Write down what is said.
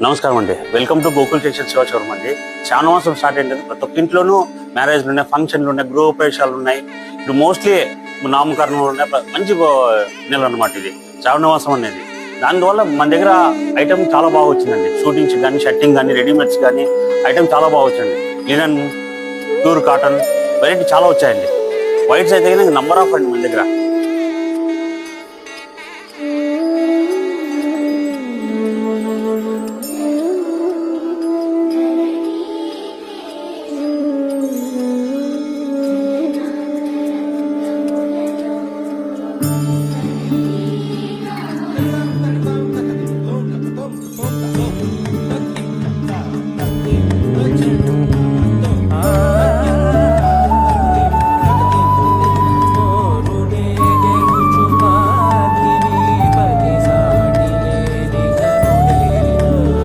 నమస్కారం అండి. Welcome to Gokul textile Shiva showroom అండి. శ్రావణమాసం స్టార్ట్ అయింది. ప్రతి ఒక్క ఇంట్లోనూ మ్యారేజ్లు ఉన్నాయి, ఫంక్షన్లు ఉన్నాయి, గృహప్రవేశాలు ఉన్నాయి. ఇప్పుడు మోస్ట్లీ నామకరణలు ఉన్నాయి. మంచి నెల అనమాట ఇది శ్రావణమాసం అనేది. దానివల్ల మన దగ్గర ఐటమ్ చాలా బాగా వచ్చిందండి. షూటింగ్స్ కానీ, షర్టింగ్ కానీ, రెడీమేడ్స్ కానీ ఐటమ్ చాలా బాగా వచ్చింది. లినన్, ప్యూర్ కాటన్ వెరైటీ చాలా వచ్చాయండి. వైట్స్ అయితే నంబర్ ఆఫ్ అండి మన దగ్గర.